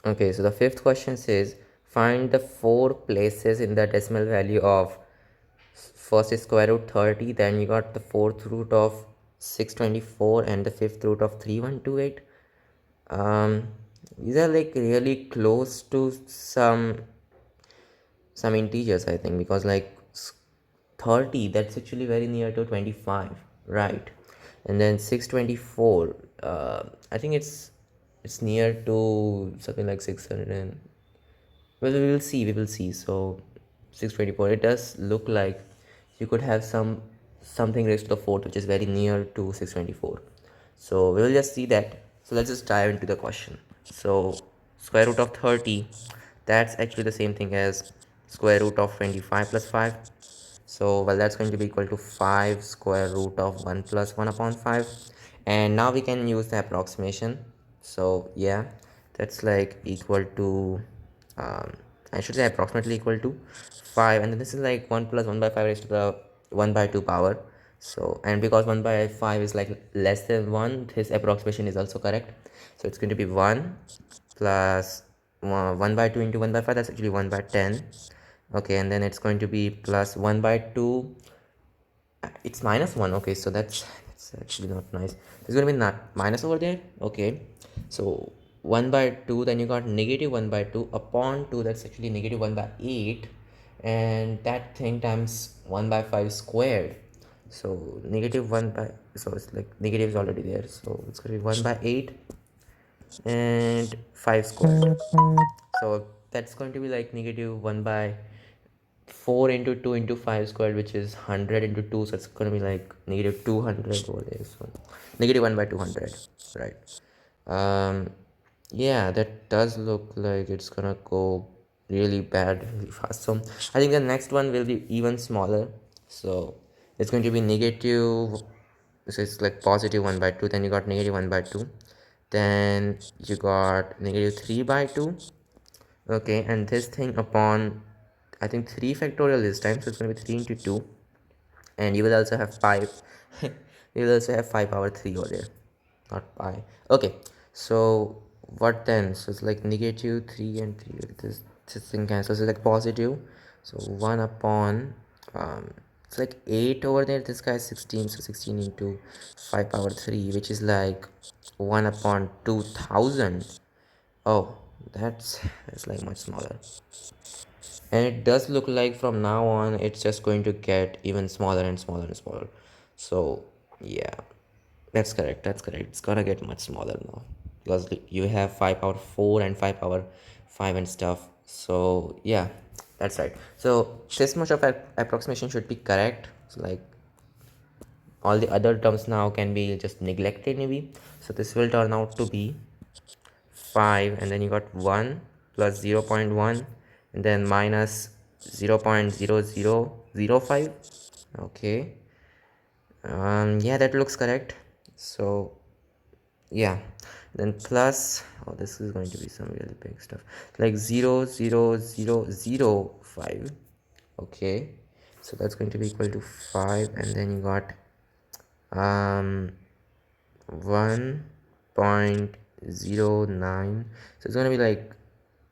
Okay, so the fifth question says find the four places in the decimal value of first is square root 30, then you got the fourth root of 624 and the fifth root of 3128. um these are like really close to some integers, I think, because like 30, that's actually very near to 25, right? And then 624, I think it's near to something like 600 and, well, we will see. So 624, it does look like you could have something raised to the fourth which is very near to 624. So we will just see that. So let's just dive into the question. So square root of 30, that's actually the same thing as square root of 25 plus 5. So well, that's going to be equal to 5 square root of 1 plus 1 upon 5. And now we can use the approximation. So yeah, that's like equal to, um, I should say approximately equal to 5, and then this is like 1 plus 1 by 5 raised to the 1 by 2 power. So, and because 1 by 5 is like less than 1, this approximation is also correct. So it's going to be 1 plus 1 by 2 into 1 by 5, that's actually 1 by 10. Okay, and then it's going to be plus 1 by 2, it's minus 1. Okay, so that's actually not nice. There's going to be not minus over there. Okay, so 1 by 2, then you got negative 1 by 2 upon 2, that's actually negative 1 by 8, and that thing times 1 by 5 squared. So negative 1 by, so it's like negative is already there, so it's going to be 1 by 8 and 5 squared. So that's going to be like negative 1 by 4 into 2 into 5 squared, which is 100 into 2, so it's going to be like negative 200 over there. So negative 1 by 200, right? Yeah, that does look like it's gonna go really bad really fast. So I think the next one will be even smaller. So it's going to be negative, so it's like positive 1 by 2, then you got negative 1 by 2, then you got negative 3 by 2. Okay, and this thing upon, I think, 3 factorial this time, so it's going to be 3 into 2, and you will also have 5. You will also have 5 power 3 over there, not pi. Okay, so what then? So it's like negative 3 and 3, this thing cancels, so it's like positive, so 1 upon, it's like 8 over there, this guy is 16, so 16 into 5 power 3, which is like 1 upon 2000. Oh, that's like much smaller. And it does look like from now on it's just going to get even smaller and smaller and smaller. So yeah, that's correct, it's gonna get much smaller now, because you have 5 power 4 and 5 power 5 and stuff. So yeah, that's right. So this much of approximation should be correct. So like all the other terms now can be just neglected maybe. So this will turn out to be 5, and then you got 1 plus 0 0.1, and then minus 0 0.0005. Okay, yeah, that looks correct. So yeah, then plus, oh, this is going to be some really big stuff, like 0.0005. Okay, so that's going to be equal to 5, and then you got 1.09. So it's gonna be like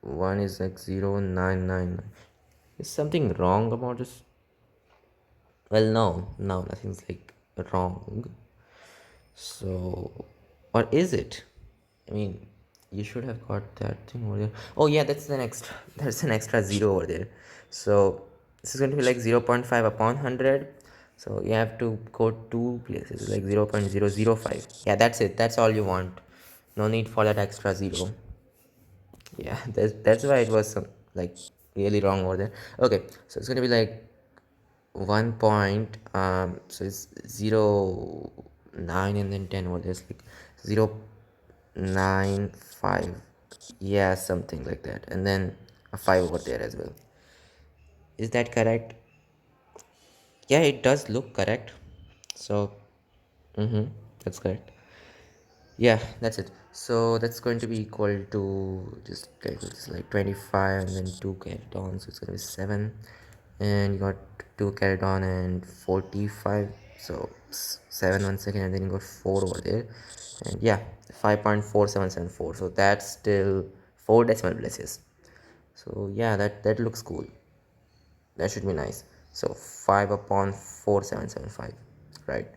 1 is like 0.999. Is something wrong about this? Well, no, nothing's like wrong. So what is it? I mean, you should have got that thing over there. Oh yeah, that's an extra zero over there. So this is going to be like 0.5 upon 100. So you have to go two places, like 0.005. Yeah, that's it. That's all you want. No need for that extra zero. Yeah, that's why it was some like really wrong over there. Okay, so it's going to be like 1 point, so it's 0 9 and then 10 over there. It's like 0 9 5, yeah, something like that, and then a 5 over there as well. Is that correct? Yeah, it does look correct. So that's correct. Yeah, that's it. So that's going to be equal to, just calculate this, like 25 and then 2 carried on, so it's going to be 7, and you got 2 carried on and 45, so 7 1 second, and then you got 4 over there, and yeah, 5.4774, so that's still 4 decimal places. So yeah, that looks cool. That should be nice. So 5 upon 4775, right?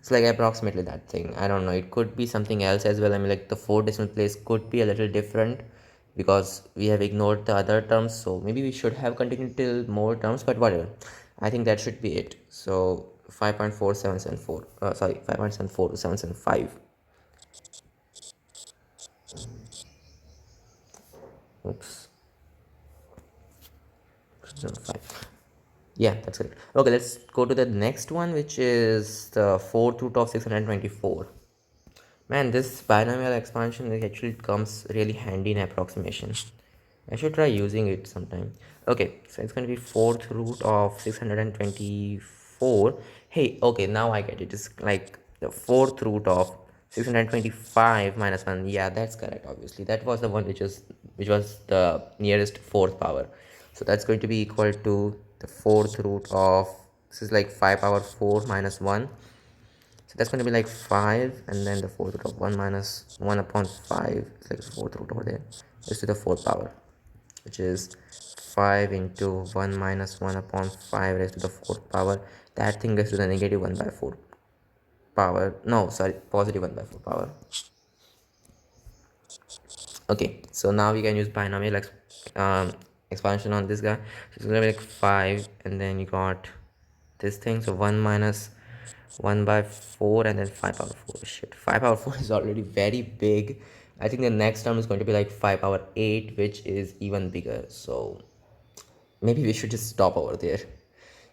It's like approximately that thing. I don't know. It could be something else as well. I mean, like the 4 decimal place could be a little different because we have ignored the other terms. So maybe we should have continued till more terms, but whatever. I think that should be it. So 5.4774. Sorry, 5.74775. Oops. 5. Yeah, that's it. Okay, let's go to the next one, which is the fourth root of 624. Man, this binomial expansion actually comes really handy in approximation. I should try using it sometime. Okay, so it's going to be fourth root of 624. Hey, okay, now I get it. It's like the fourth root of 625 minus 1. Yeah, that's correct, obviously. That was the one which was the nearest fourth power. So that's going to be equal to the fourth root of, this is like 5 power 4 minus 1. So that's going to be like 5, and then the fourth root of 1 minus 1 upon 5. It's like the fourth root over there. Is to the fourth power, which is 5 into 1 minus 1 upon 5 raised to the fourth power. That thing goes to the negative 1 by 4 power. No, sorry, positive 1 by 4 power. Okay, so now we can use binomial expansion on this guy. So it's gonna be like 5, and then you got this thing. So 1 minus 1 by 4, and then 5 power 4. Shit, 5 power 4 is already very big. I think the next term is going to be like 5 power 8, which is even bigger. So maybe we should just stop over there,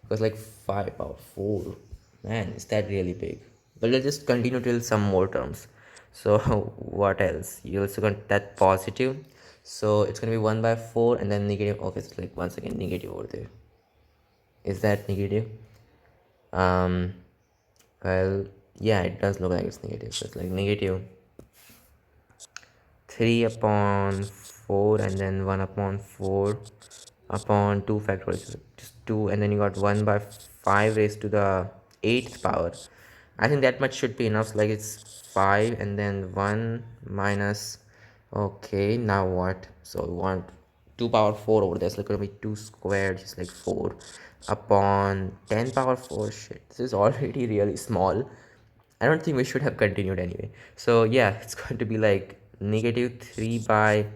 because like 5 power 4, man, is that really big? But let's just continue till some more terms. So what else? You also got that positive, so it's gonna be 1 by 4, and then negative. Okay, it's like once again negative over there. Is that negative? um well, yeah, it does look like it's negative. So it's like negative 3 upon 4, and then 1 upon 4 upon 2 factorial, just 2, and then you got 1 by 5 raised to the 8th power. I think that much should be enough. So like it's 5, and then 1 minus, okay, now what? So we want 2 power 4 over there, so it's gonna be 2 squared, just like 4 upon 10 power 4. Shit, this is already really small. I don't think we should have continued anyway. So yeah, it's going to be like negative 3 by,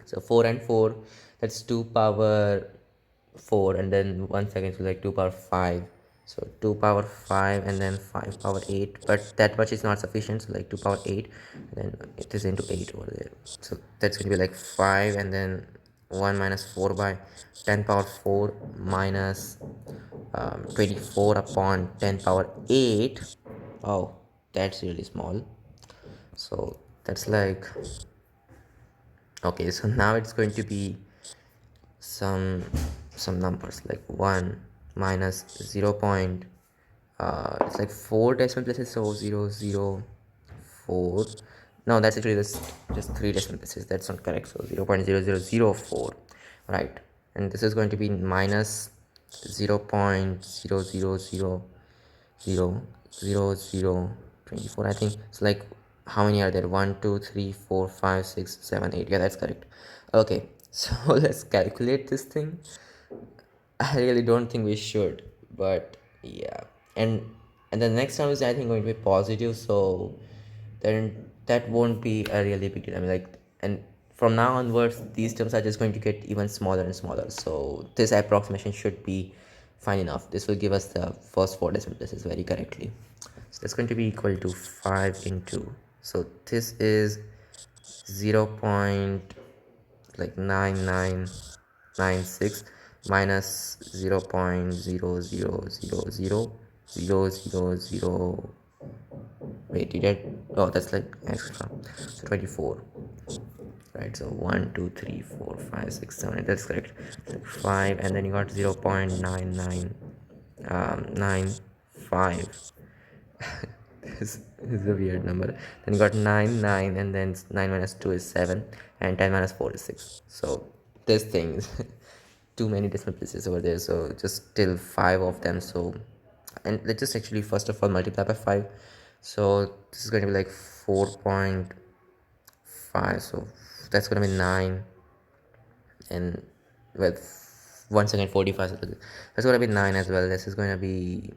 so 4 and 4, that's 2 power 4, and then 1 second, so like 2 power 5. So 2 power 5, and then 5 power 8, but that much is not sufficient, so like 2 power 8, and then it is into 8 over there. So that's going to be like 5, and then 1 minus 4 by 10 power 4 minus 24 upon 10 power 8. Oh, that's really small. So that's like, okay, so now it's going to be some numbers like 1 minus 0 point, it's like 4 decimal places, so 0, 0, 4. No, that's actually just 3 decimal places. That's not correct. So 0.0004, right? And this is going to be minus 0.0000024. I think it's like, how many are there? 1 2 3 4 5 6 7 8. Yeah, that's correct. Okay, so let's calculate this thing. I really don't think we should, but yeah. And the next term is, I think, going to be positive, so then that won't be a really big deal. I mean, like, and from now onwards, these terms are just going to get even smaller and smaller. So this approximation should be fine enough. This will give us the first 4 decimal places very correctly. So that's going to be equal to 5 into. So this is 0 point like 9996 minus 0.0000000. Wait, did I? Oh, that's like extra. So 24, right? So 1 2 3 4 5 6 7 8. That's correct. So 5, and then you got 0.9995. This is a weird number. Then you got 9 9, and then 9 minus 2 is 7, and 10 minus 4 is 6. So this thing is too many decimal places over there, so just still 5 of them. So, and let's just actually first of all multiply by 5. So this is going to be like 4.5. So So that's gonna be 9, and with once again 45, so that's gonna be 9 as well. This is gonna be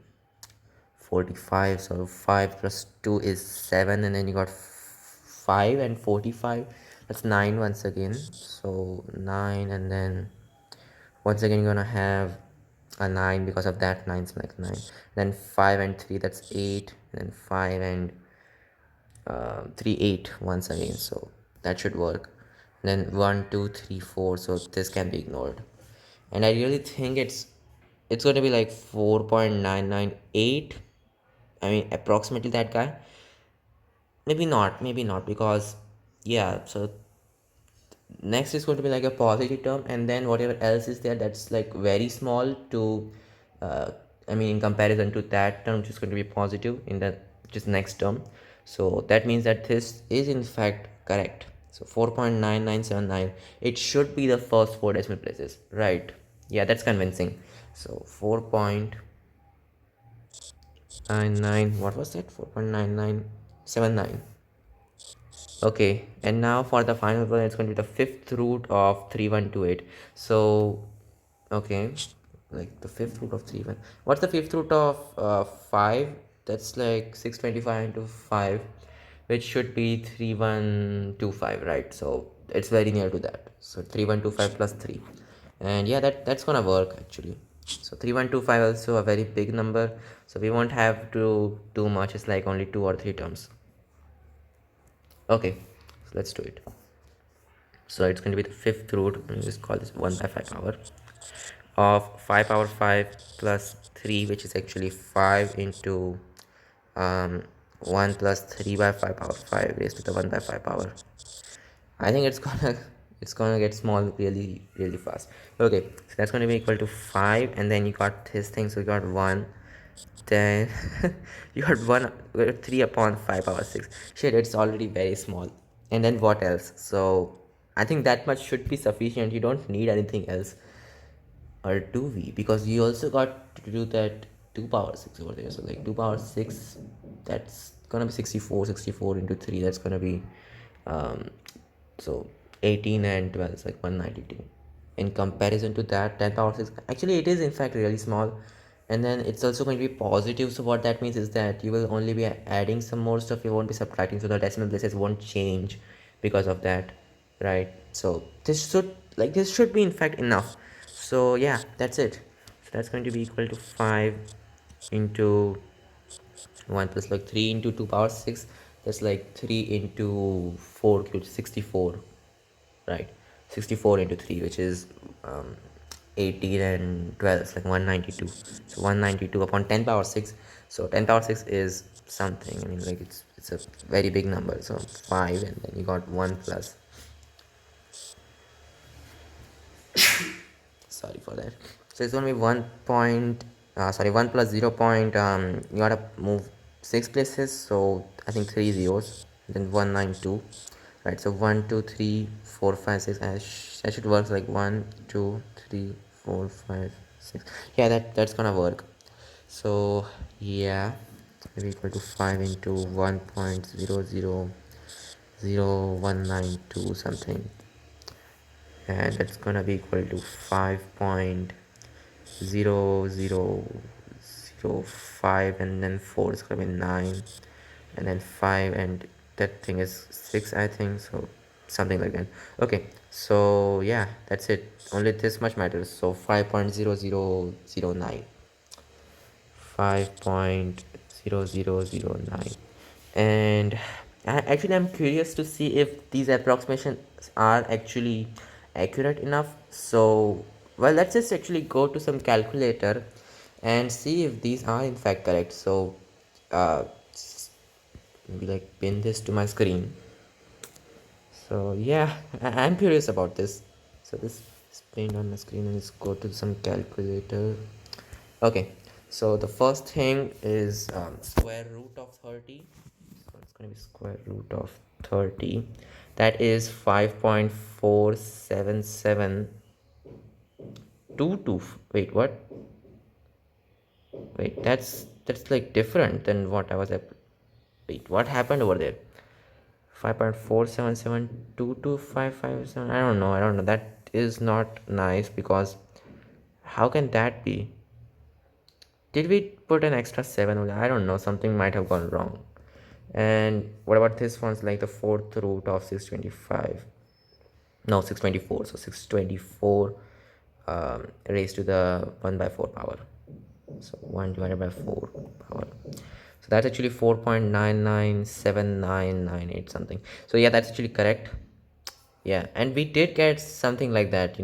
45, so 5 plus 2 is 7, and then you got 5 and 45, that's 9 once again. So 9, and then once again you're gonna have a 9 because of that 9's like 9, then 5 and 3, that's 8, and then 5 and 3, 8 once again, so that should work. Then 1 2 3 4, so this can be ignored. And I really think it's going to be like 4.998. I mean, approximately that guy. Maybe not, because yeah, so next is going to be like a positive term, and then whatever else is there, that's like very small to uh, I mean, in comparison to that term, which is going to be positive in the just next term. So that means that this is in fact correct. So 4.9979, it should be the first four decimal places, right? Yeah, that's convincing. So 4.99, what was that? 4.9979. Okay, and now for the final one, it's going to be the fifth root of 3128. So, okay, like the fifth root of 3 1. What's the fifth root of 5? That's like 625 into 5, which should be 3125, right? So it's very near to that. So 3125 plus 3. And yeah, that's gonna work actually. So 3125 also a very big number. So we won't have to do much. It's like only 2 or 3 terms. Okay, so let's do it. So it's going to be the fifth root, and just call this 1 by 5 power of 5 power 5 plus 3, which is actually 5 into 1 plus 3 by 5 power 5 raised to the 1 by 5 power. I think it's gonna get small really really fast. Okay, so that's going to be equal to 5, and then you got this thing, so you got 1, then you got 3 upon 5 power 6. Shit, it's already very small. And then what else? So I think that much should be sufficient. You don't need anything else. Or do we? Because you also got to do that 2 power 6 over there. So like 2 power 6, that's gonna be 64. 64 into 3, that's gonna be um, so 18 and 12 is like 192. In comparison to that, 10 power 6, actually it is in fact really small. And then it's also going to be positive, so what that means is that you will only be adding some more stuff, you won't be subtracting, so the decimal places won't change because of that, right? So this should be in fact enough. So yeah, that's it. So that's going to be equal to 5 into 1 plus like 3 into 2 power 6, that's like 3 into 4 cubed, 64, right? 64 into 3, which is 18 and 12, it's like 192. So 192 upon 10 power 6, so 10 power 6 is something, I mean, like it's a very big number. So 5, and then you got 1 plus, sorry for that. So it's going to be 1 point, sorry, 1 plus 0 point, you gotta move 6 places, so I think 3 zeros, then 192, right? So 1 2 3 4 5 6, that should work like 1 2 3 4 5 6. Yeah, that's gonna work. So yeah, maybe equal to 5 into 1.000192 something, and that's gonna be equal to 5.0005, and then 4 is gonna be 9, and then 5, and that thing is 6, I think, so something like that. Okay, so yeah, that's it, only this much matters. So 5.0009, 5.0009. And actually I'm curious to see if these approximations are actually accurate enough. So well, let's just actually go to some calculator and see if these are in fact correct. So uh maybe like pin this to my screen. So yeah, I'm curious about this. So this is pinned on my screen, and let's go to some calculator. Okay, so the first thing is square root of 30. So it's going to be square root of 30. That is 5.47722. Wait, what? Wait, that's like different than what I was. Wait, what happened over there? 5.47722557. I don't know, that is not nice, because how can that be? Did we put an extra 7 over there? I don't know, something might have gone wrong. And what about this one's like the fourth root of 625? No, 624. So 624 raised to the 1 by 4 power. So 1 divided by 4 power. So that's actually 4.997998 something. So yeah, that's actually correct. Yeah, and we did get something like that.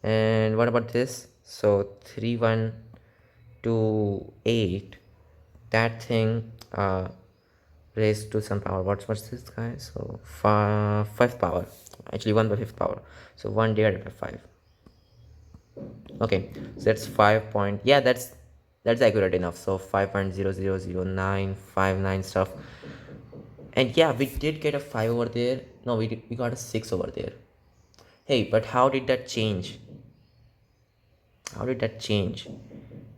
And what about this? So 3128, that thing raised to some power. What's this guy? So fifth power, actually 1 by 5th power. So 1 divided by 5. Okay, so that's 5 point, yeah, that's accurate enough. So 5.000959 stuff. And yeah, we did get a 5 over there. No, we got a 6 over there. Hey, but how did that change? How did that change?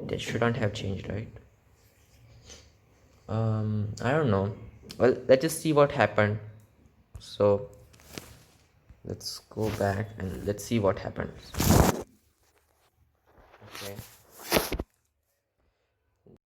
That shouldn't have changed, right? I don't know. Well, let's just see what happened. So let's go back and let's see what happened.